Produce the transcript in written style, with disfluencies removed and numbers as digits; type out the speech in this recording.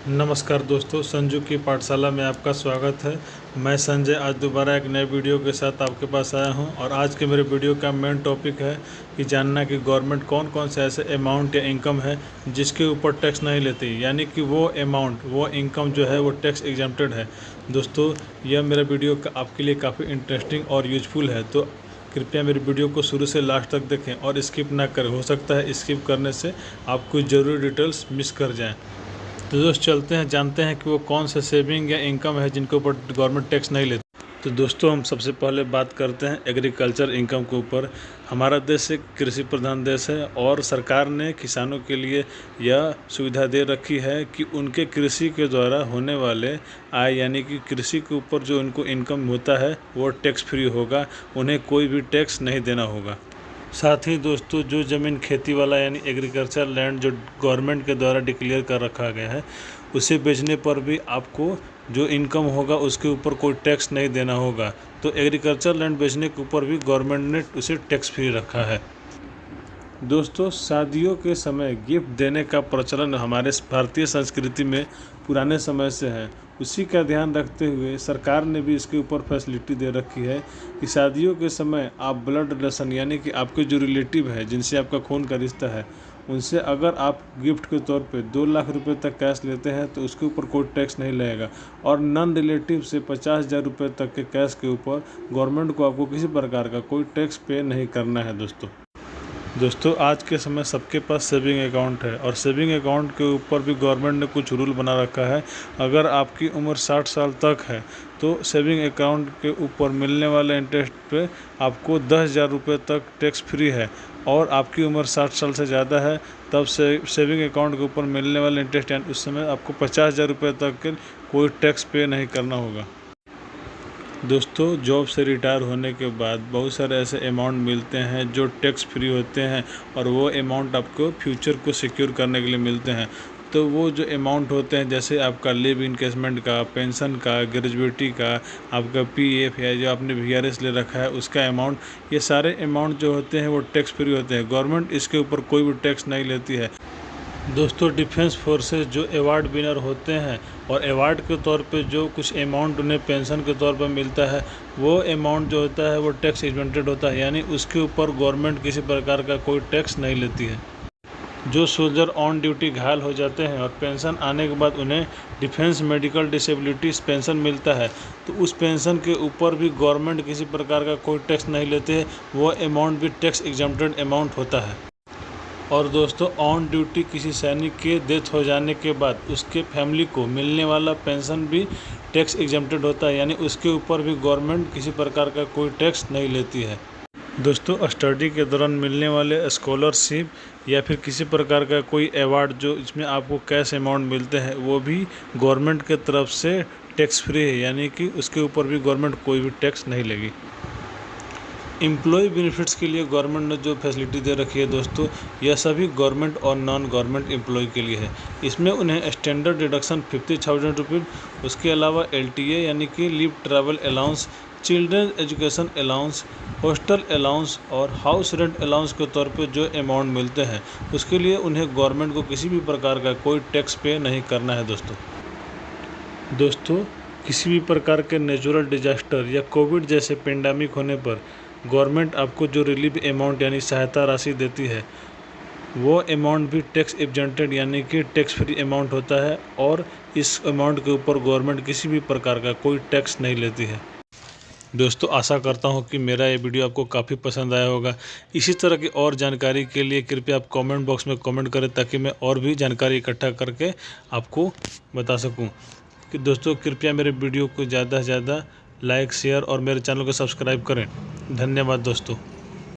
नमस्कार दोस्तों, संजू की पाठशाला में आपका स्वागत है। मैं संजय आज दोबारा एक नए वीडियो के साथ आपके पास आया हूं और आज के मेरे वीडियो का मेन टॉपिक है कि जानना कि गवर्नमेंट कौन कौन से ऐसे अमाउंट या इनकम है जिसके ऊपर टैक्स नहीं लेती, यानी कि वो अमाउंट वो इनकम जो है वो टैक्स एग्जम्प्टेड है। दोस्तों, यह मेरा वीडियो आपके लिए काफ़ी इंटरेस्टिंग और यूजफुल है, तो कृपया मेरी वीडियो को शुरू से लास्ट तक देखें और स्किप ना करें। हो सकता है स्किप करने से आप कुछ ज़रूरी डिटेल्स मिस कर जाएं। तो दोस्त चलते हैं, जानते हैं कि वो कौन सा सेविंग या इनकम है जिनके ऊपर गवर्नमेंट टैक्स नहीं लेती। तो दोस्तों, हम सबसे पहले बात करते हैं एग्रीकल्चर इनकम के ऊपर। हमारा देश एक कृषि प्रधान देश है और सरकार ने किसानों के लिए यह सुविधा दे रखी है कि उनके कृषि के द्वारा होने वाले आय, यानी कि कृषि के ऊपर जो उनको इनकम होता है वो टैक्स फ्री होगा, उन्हें कोई भी टैक्स नहीं देना होगा। साथ ही दोस्तों, जो ज़मीन खेती वाला यानी एग्रीकल्चर लैंड जो गवर्नमेंट के द्वारा डिक्लेयर कर रखा गया है, उसे बेचने पर भी आपको जो इनकम होगा उसके ऊपर कोई टैक्स नहीं देना होगा। तो एग्रीकल्चर लैंड बेचने के ऊपर भी गवर्नमेंट ने उसे टैक्स फ्री रखा है। दोस्तों, शादियों के समय गिफ्ट देने का प्रचलन हमारे भारतीय संस्कृति में पुराने समय से है। उसी का ध्यान रखते हुए सरकार ने भी इसके ऊपर फैसिलिटी दे रखी है कि शादियों के समय आप ब्लड रिलेशन, यानी कि आपके जो रिलेटिव है जिनसे आपका खून का रिश्ता है, उनसे अगर आप गिफ्ट के तौर पे 2 लाख रुपए तक कैश लेते हैं तो उसके ऊपर कोई टैक्स नहीं लगेगा। और नॉन रिलेटिव से 50,000 रुपये तक के कैश के ऊपर गवर्नमेंट को आपको किसी प्रकार का कोई टैक्स पे नहीं करना है। दोस्तों, आज के समय सबके पास सेविंग अकाउंट है और सेविंग अकाउंट के ऊपर भी गवर्नमेंट ने कुछ रूल बना रखा है। अगर आपकी उम्र 60 साल तक है तो सेविंग अकाउंट के ऊपर मिलने वाले इंटरेस्ट पे आपको 10,000 रुपये तक टैक्स फ्री है। और आपकी उम्र 60 साल से ज़्यादा है तब से सेविंग अकाउंट के ऊपर मिलने वाले इंटरेस्ट, यानी उस समय आपको 50,000 रुपये तक के कोई टैक्स पे नहीं करना होगा। दोस्तों, जॉब से रिटायर होने के बाद बहुत सारे ऐसे अमाउंट मिलते हैं जो टैक्स फ्री होते हैं और वो अमाउंट आपको फ्यूचर को सिक्योर करने के लिए मिलते हैं। तो वो जो अमाउंट होते हैं, जैसे आपका लिव इनकेसमेंट का, पेंशन का, ग्रेजुएटी का, आपका पीएफ या जो आपने वीआरएस ले रखा है उसका अमाउंट, ये सारे अमाउंट जो होते हैं वो टैक्स फ्री होते हैं। गवर्नमेंट इसके ऊपर कोई भी टैक्स नहीं लेती है। दोस्तों, डिफेंस फोर्सेस जो अवार्ड विनर होते हैं और अवार्ड के तौर पे जो कुछ अमाउंट उन्हें पेंशन के तौर पर मिलता है, वो अमाउंट जो होता है वो टैक्स एग्जम्प्टेड होता है, यानी उसके ऊपर गवर्नमेंट किसी प्रकार का कोई टैक्स नहीं लेती है। जो सोल्जर ऑन ड्यूटी घायल हो जाते हैं और पेंशन आने के बाद उन्हें डिफेंस मेडिकल डिसेबिलिटी पेंशन मिलता है, तो उस पेंशन के ऊपर भी गवर्नमेंट किसी प्रकार का कोई टैक्स नहीं लेते हैं, वो अमाउंट भी टैक्स एग्जम्प्टेड अमाउंट होता है। और दोस्तों, ऑन ड्यूटी किसी सैनिक के डेथ हो जाने के बाद उसके फैमिली को मिलने वाला पेंशन भी टैक्स एग्जम्प्टेड होता है, यानी उसके ऊपर भी गवर्नमेंट किसी प्रकार का कोई टैक्स नहीं लेती है। दोस्तों, स्टडी के दौरान मिलने वाले स्कॉलरशिप या फिर किसी प्रकार का कोई अवार्ड जो इसमें आपको कैश अमाउंट मिलते हैं, वो भी गवर्नमेंट के तरफ से टैक्स फ्री है, यानी कि उसके ऊपर भी गवर्नमेंट कोई भी टैक्स नहीं लेगी। एम्प्लॉय बेनिफिट्स के लिए गवर्नमेंट ने जो फैसिलिटी दे रखी है दोस्तों, यह सभी गवर्नमेंट और नॉन गवर्नमेंट एम्प्लॉय के लिए है। इसमें उन्हें स्टैंडर्ड डिडक्शन 50,000 रुपये, उसके अलावा LTA यानी कि leave travel allowance, children education allowance, hostel allowance और हाउस रेंट अलाउंस के तौर पे जो अमाउंट मिलते हैं, उसके लिए उन्हें गवर्नमेंट को किसी भी प्रकार का कोई टैक्स पे नहीं करना है। दोस्तों, किसी भी प्रकार के नेचुरल डिजास्टर या कोविड जैसे पेंडेमिक होने पर गवर्नमेंट आपको जो रिलीफ अमाउंट यानी सहायता राशि देती है, वो अमाउंट भी टैक्स एग्जम्प्टेड यानी कि टैक्स फ्री अमाउंट होता है और इस अमाउंट के ऊपर गवर्नमेंट किसी भी प्रकार का कोई टैक्स नहीं लेती है। दोस्तों, आशा करता हूँ कि मेरा ये वीडियो आपको काफ़ी पसंद आया होगा। इसी तरह की और जानकारी के लिए कृपया आप कमेंट बॉक्स में कमेंट करें ताकि मैं और भी जानकारी इकट्ठा करके आपको बता सकूँ। कि दोस्तों, कृपया मेरे वीडियो को ज़्यादा से ज़्यादा लाइक, शेयर और मेरे चैनल को सब्सक्राइब करें। धन्यवाद दोस्तों।